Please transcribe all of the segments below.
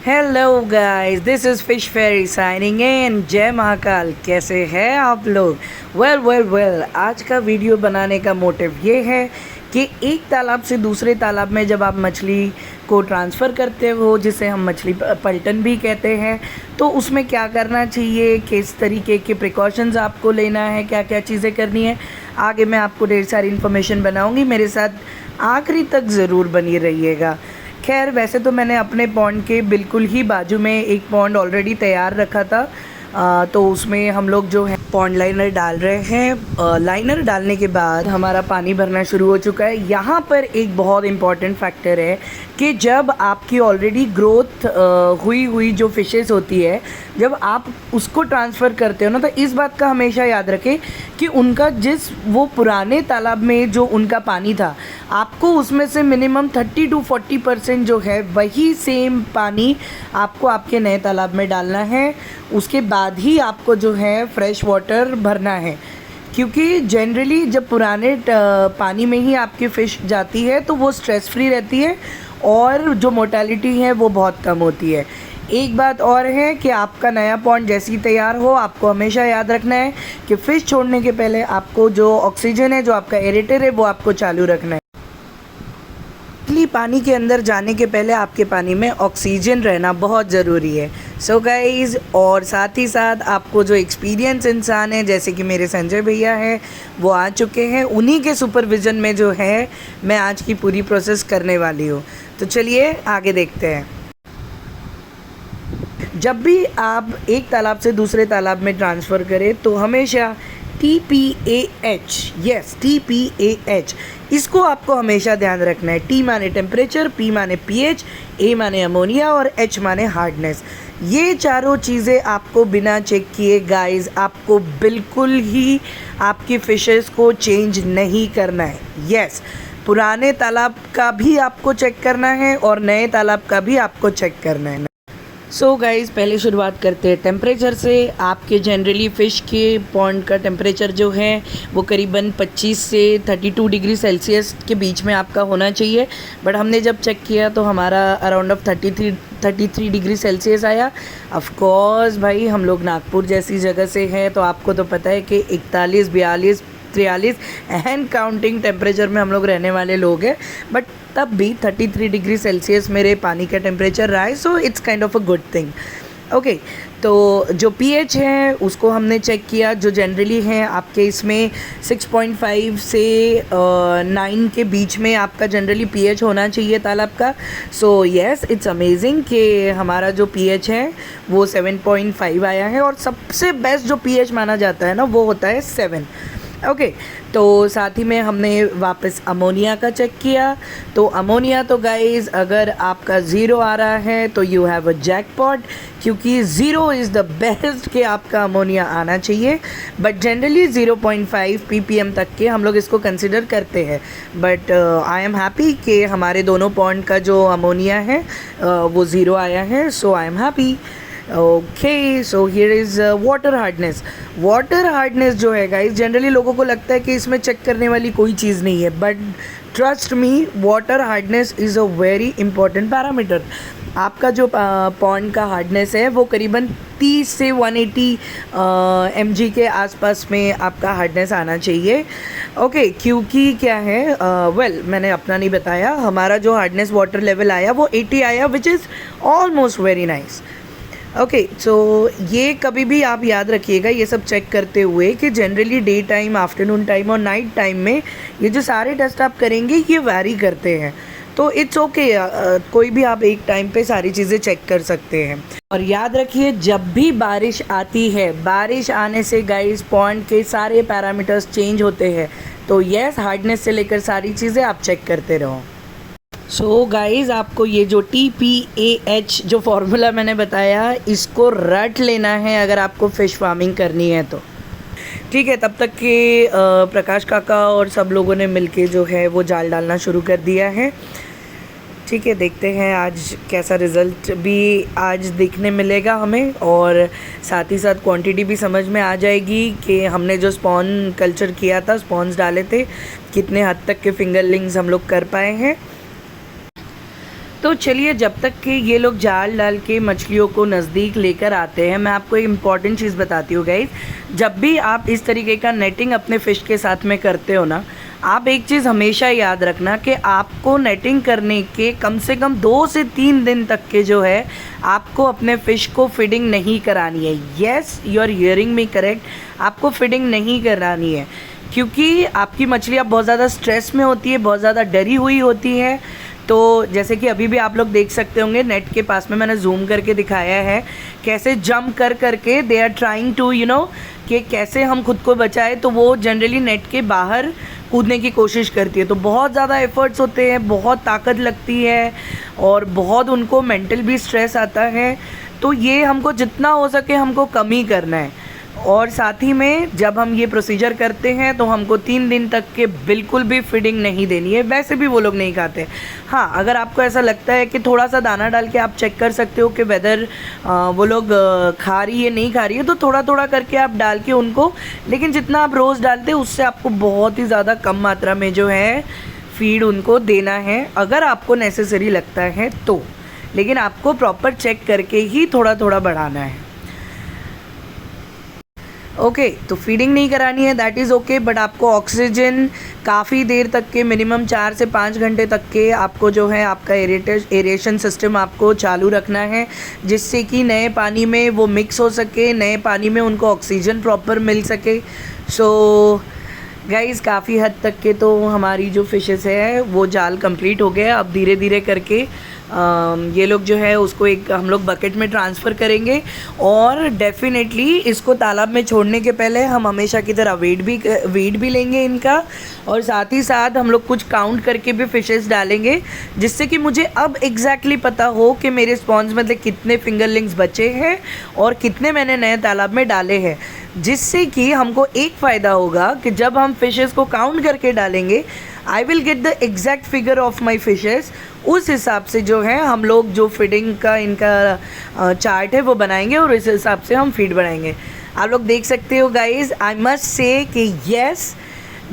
Hello guys, this is fish fairy signing in. Jai Mahakal. कैसे हैं आप लोग? वेल आज का वीडियो बनाने का मोटिव ये है कि एक तालाब से दूसरे तालाब में जब आप मछली को ट्रांसफ़र करते हो, जिसे हम मछली पलटन भी कहते हैं, तो उसमें क्या करना चाहिए, किस तरीके के प्रिकॉशंस आपको लेना है, क्या क्या चीज़ें करनी है, आगे मैं आपको ढेर सारी इन्फॉर्मेशन बनाऊँगी। मेरे साथ आखिरी तक ज़रूर बनी रहिएगा। खैर, वैसे तो मैंने अपने पॉन्ड के बिल्कुल ही बाजू में एक पॉन्ड ऑलरेडी तैयार रखा था, तो उसमें हम लोग जो है पॉन्ड लाइनर डाल रहे हैं। लाइनर डालने के बाद हमारा पानी भरना शुरू हो चुका है। यहाँ पर एक बहुत इम्पॉर्टेंट फैक्टर है कि जब आपकी ऑलरेडी ग्रोथ हुई जो फिशेस होती है, जब आप उसको ट्रांसफ़र करते हो ना, तो इस बात का हमेशा याद रखें कि उनका वो पुराने तालाब में जो उनका पानी था, आपको उसमें से मिनिमम 30 to 40% जो है वही सेम पानी आपको आपके नए तालाब में डालना है। उसके बाद ही आपको जो है फ्रेश वाटर भरना है, क्योंकि जनरली जब पुराने पानी में ही आपकी फ़िश जाती है तो वो स्ट्रेस फ्री रहती है और जो मोर्टेलिटी है वो बहुत कम होती है। एक बात और है कि आपका नया पॉन्ड जैसे ही तैयार हो, आपको हमेशा याद रखना है कि फ़िश छोड़ने के पहले आपको जो ऑक्सीजन है, जो आपका एरेटर है, वो आपको चालू रखना है। पानी के अंदर जाने के पहले आपके पानी में ऑक्सीजन रहना बहुत ज़रूरी है। सो गाइज़, और साथ ही साथ आपको जो एक्सपीरियंस इंसान है, जैसे कि मेरे संजय भैया हैं, वो आ चुके हैं। उन्हीं के सुपरविज़न में जो है मैं आज की पूरी प्रोसेस करने वाली हूँ। तो चलिए आगे देखते हैं। जब भी आप एक तालाब से दूसरे तालाब में ट्रांसफ़र करें तो हमेशा TPAH, यस TPAH, इसको आपको हमेशा ध्यान रखना है। T माने टेम्परेचर, P माने pH, A माने अमोनिया और H माने हार्डनेस। ये चारों चीज़ें आपको बिना चेक किए गाइस आपको बिल्कुल ही आपकी फ़िशेस को चेंज नहीं करना है। यस, पुराने तालाब का भी आपको चेक करना है और नए तालाब का भी आपको चेक करना है। सो गाइज़, पहले शुरुआत करते हैं टेम्परेचर से। आपके जनरली फ़िश के पॉन्ड का टेम्परेचर जो है वो करीबन 25 से 32 डिग्री सेल्सियस के बीच में आपका होना चाहिए, बट हमने जब चेक किया तो हमारा अराउंड ऑफ 33 डिग्री सेल्सियस आया। ऑफ कोर्स भाई, हम लोग नागपुर जैसी जगह से हैं तो आपको तो पता है कि 41, 42, 43 एंड काउंटिंग टेम्परेचर में हम लोग रहने वाले लोग हैं, बट तब भी 33 डिग्री सेल्सियस मेरे पानी का टेम्परेचर रहा है। So it's kind of a good thing. Okay, तो जो pH है उसको हमने चेक किया, जो जनरली है आपके इसमें 6.5 से 9 के बीच में आपका जनरली pH होना चाहिए तालाब का। सो यस, इट्स अमेजिंग कि हमारा जो pH है वो 7.5 आया है, और सबसे बेस्ट जो pH माना जाता है ना वो होता है 7। ओके, तो साथ ही में हमने वापस अमोनिया का चेक किया। तो अमोनिया तो गाइज़, अगर आपका 0 आ रहा है तो यू हैव अ जैकपॉट, क्योंकि 0 इज़ द बेस्ट कि आपका अमोनिया आना चाहिए। बट जनरली 0.5 ppm तक के हम लोग इसको कंसिडर करते हैं। बट आई एम हैप्पी कि हमारे दोनों पॉन्ड का जो अमोनिया है वो 0 आया है। So I am happy. Okay, so here is water hardness. Water hardness जो है गाइस, जनरली लोगों को लगता है कि इसमें चेक करने वाली कोई चीज़ नहीं है, but trust me, water hardness is a very important parameter. आपका जो पॉन्ड का हार्डनेस है वो करीबन 30 से 180 mg के आसपास में आपका हार्डनेस आना चाहिए। ओके, क्योंकि क्या है, मैंने अपना नहीं बताया, हमारा जो हार्डनेस वाटर लेवल आया वो 80 आया, which is almost very nice. Okay, so ये कभी भी आप याद रखिएगा ये सब चेक करते हुए कि generally day time, afternoon time और नाइट टाइम में ये जो सारे टेस्ट आप करेंगे ये वैरी करते हैं। तो इट्स ओके, कोई भी आप एक टाइम पे सारी चीज़ें चेक कर सकते हैं। और याद रखिए, जब भी बारिश आती है, बारिश आने से गाइस पॉन्ड के सारे पैरामीटर्स चेंज होते हैं। तो यस, हार्डनेस से लेकर सारी चीज़ें आप चेक करते रहो। सो गाइज़, आपको ये जो TPAH जो फार्मूला मैंने बताया, इसको रट लेना है अगर आपको फ़िश फार्मिंग करनी है तो। ठीक है, तब तक के प्रकाश काका और सब लोगों ने मिलके जो है वो जाल डालना शुरू कर दिया है। ठीक है, देखते हैं आज कैसा रिज़ल्ट भी आज देखने मिलेगा हमें, और साथ ही साथ क्वांटिटी भी समझ में आ जाएगी कि हमने जो स्पॉन कल्चर किया था, स्पॉन्स डाले थे, कितने हद तक के फिंगरलिंग्स हम लोग कर पाए हैं। तो चलिए, जब तक कि ये लोग जाल डाल के मछलियों को नज़दीक लेकर आते हैं, मैं आपको एक इम्पॉर्टेंट चीज़ बताती हूँ गाइस। जब भी आप इस तरीके का नेटिंग अपने फ़िश के साथ में करते हो ना, आप एक चीज़ हमेशा याद रखना कि आपको नेटिंग करने के कम से कम 2 से 3 दिन तक के जो है आपको अपने फ़िश को फीडिंग नहीं करानी है। Yes, you are hearing me correct, आपको फीडिंग नहीं करानी है, क्योंकि आपकी मछलियाँ बहुत ज़्यादा स्ट्रेस में होती है, बहुत ज़्यादा डरी हुई होती है। तो जैसे कि अभी भी आप लोग देख सकते होंगे, नेट के पास में मैंने जूम करके दिखाया है कैसे जंप कर करके दे आर ट्राइंग टू कि कैसे हम खुद को बचाए। तो वो जनरली नेट के बाहर कूदने की कोशिश करती है। तो बहुत ज़्यादा एफर्ट्स होते हैं, बहुत ताकत लगती है और बहुत उनको मेंटल भी स्ट्रेस आता है। तो ये हमको जितना हो सके हमको कम ही करना है। और साथ ही में जब हम ये प्रोसीजर करते हैं तो हमको 3 दिन तक के बिल्कुल भी फीडिंग नहीं देनी है। वैसे भी वो लोग नहीं खाते। हाँ, अगर आपको ऐसा लगता है कि थोड़ा सा दाना डाल के आप चेक कर सकते हो कि वेदर वो लोग खा रही है नहीं खा रही है, तो थोड़ा थोड़ा करके आप डाल के उनको, लेकिन जितना आप रोज़ डालते हैं उससे आपको बहुत ही ज़्यादा कम मात्रा में जो है फीड उनको देना है, अगर आपको नेसेसरी लगता है तो। लेकिन आपको प्रॉपर चेक करके ही थोड़ा थोड़ा बढ़ाना है। ओके, तो फीडिंग नहीं करानी है, दैट इज़ ओके, बट आपको ऑक्सीजन काफ़ी देर तक के, मिनिमम 4 से 5 घंटे तक के आपको जो है आपका एरेशन सिस्टम आपको चालू रखना है, जिससे कि नए पानी में वो मिक्स हो सके, नए पानी में उनको ऑक्सीजन प्रॉपर मिल सके। सो गाइज़, काफ़ी हद तक के तो हमारी जो फिशेस है वो जाल कंप्लीट हो गया। अब धीरे धीरे करके ये लोग जो है उसको एक हम लोग बकेट में ट्रांसफ़र करेंगे, और डेफिनेटली इसको तालाब में छोड़ने के पहले हम हमेशा की तरह वेट भी लेंगे इनका, और साथ ही साथ हम लोग कुछ काउंट करके भी फिशेस डालेंगे, जिससे कि मुझे अब एग्जैक्टली पता हो कि मेरे स्पॉन्ज में से कितने फिंगरलिंग्स बचे हैं और कितने मैंने नए तालाब में डाले हैं। जिससे कि हमको एक फ़ायदा होगा कि जब हम फिशेस को काउंट करके डालेंगे, I will get the exact figure of my fishes. उस हिसाब से जो है हम लोग जो फीडिंग का इनका चार्ट है वो बनाएंगे, और इस हिसाब से हम फीड बनाएंगे। आप लोग देख सकते हो गाइज, आई मस्ट से कि येस,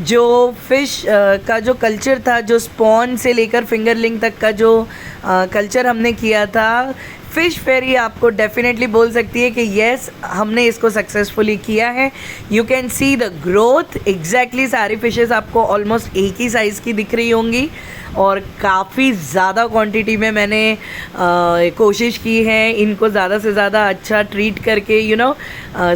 जो फ़िश का जो कल्चर था, जो स्पॉन से लेकर फिंगरलिंग तक का जो कल्चर हमने किया था, फ़िश फेरी आपको डेफिनेटली बोल सकती है कि येस, हमने इसको सक्सेसफुली किया है। You can see the growth exactly. सारी फिशेस आपको ऑलमोस्ट एक ही साइज़ की दिख रही होंगी, और काफ़ी ज़्यादा क्वांटिटी में मैंने कोशिश की है इनको ज़्यादा से ज़्यादा अच्छा ट्रीट करके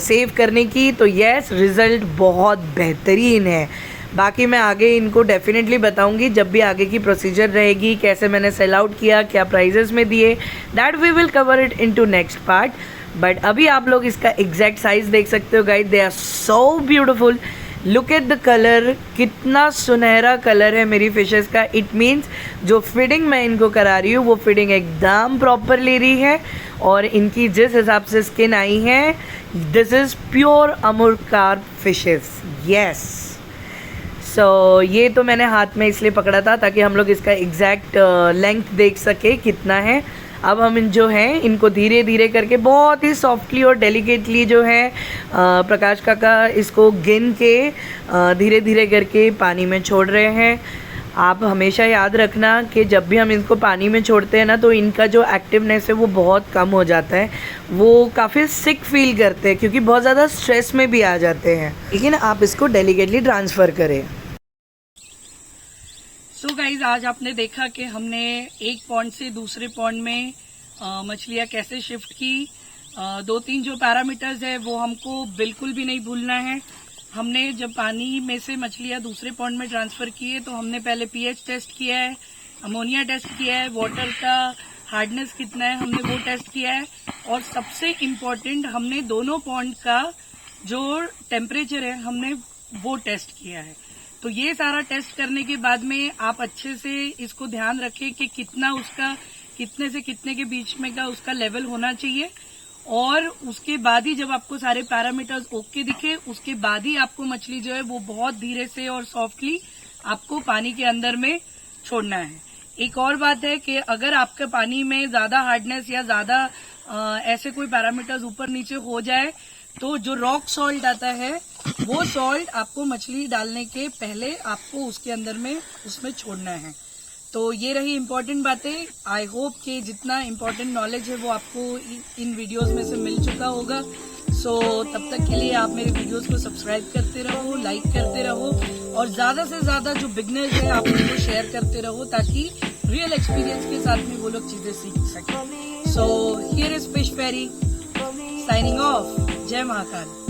सेव करने की। तो येस, रिज़ल्ट बहुत बेहतरीन है। बाकी मैं आगे इनको डेफिनेटली बताऊंगी, जब भी आगे की प्रोसीजर रहेगी, कैसे मैंने सेल आउट किया, क्या प्राइजेस में दिए, that we will cover it into next part. But अभी आप लोग इसका एग्जैक्ट साइज़ देख सकते हो guys, they are so beautiful. Look at the colour, कितना सुनहरा कलर है मेरी फिशेस का। इट मीन्स जो फीडिंग मैं इनको करा रही हूँ वो फीडिंग एकदम प्रॉपर ले रही है, और इनकी जिस हिसाब से स्किन आई है, this is pure amur carp fishes. Yes, so ये तो मैंने हाथ में इसलिए पकड़ा था ताकि हम लोग इसका एग्जैक्ट लेंथ देख सके कितना है। अब हम जो हैं इनको धीरे धीरे करके बहुत ही सॉफ्टली और डेलिकेटली जो है प्रकाश काका इसको गिन के धीरे धीरे करके पानी में छोड़ रहे हैं। आप हमेशा याद रखना कि जब भी हम इनको पानी में छोड़ते हैं ना, तो इनका जो एक्टिवनेस है वो बहुत कम हो जाता है, वो काफ़ी सिक फील करते हैं, क्योंकि बहुत ज़्यादा स्ट्रेस में भी आ जाते हैं। लेकिन आप इसको डेलिकेटली ट्रांसफ़र करें। सो गाइज, आज आपने देखा कि हमने एक पॉन्ड से दूसरे पॉन्ड में मछलियाँ कैसे शिफ्ट की। 2-3 जो पैरामीटर्स है वो हमको बिल्कुल भी नहीं भूलना है। हमने जब पानी में से मछलियाँ दूसरे पॉन्ड में ट्रांसफ़र की है, तो हमने पहले पीएच टेस्ट किया है, अमोनिया टेस्ट किया है, वाटर का हार्डनेस कितना है हमने वो टेस्ट किया है, और सबसे इम्पोर्टेंट हमने दोनों पॉन्ड का जो टेम्परेचर है हमने वो टेस्ट किया है। तो ये सारा टेस्ट करने के बाद में आप अच्छे से इसको ध्यान रखें कि कितना उसका कितने से कितने के बीच में का उसका लेवल होना चाहिए, और उसके बाद ही जब आपको सारे पैरामीटर्स ओके दिखे, उसके बाद ही आपको मछली जो है वो बहुत धीरे से और सॉफ्टली आपको पानी के अंदर में छोड़ना है। एक और बात है कि अगर आपके पानी में ज्यादा हार्डनेस या ज्यादा ऐसे कोई पैरामीटर्स ऊपर नीचे हो जाए, तो जो रॉक सॉल्ट आता है वो सॉल्ट आपको मछली डालने के पहले आपको उसके अंदर में उसमें छोड़ना है। तो ये रही इम्पोर्टेंट बातें। आई होप कि जितना इम्पोर्टेंट नॉलेज है वो आपको इन वीडियोस में से मिल चुका होगा। सो तब तक के लिए आप मेरे वीडियोस को सब्सक्राइब करते रहो, लाइक करते रहो और ज्यादा से ज्यादा जो बिगनर्स है आप उनको शेयर करते रहो ताकि रियल एक्सपीरियंस के साथ में वो लोग चीजें सीख सकें। So here is fish fairy signing off. जय महाकाल।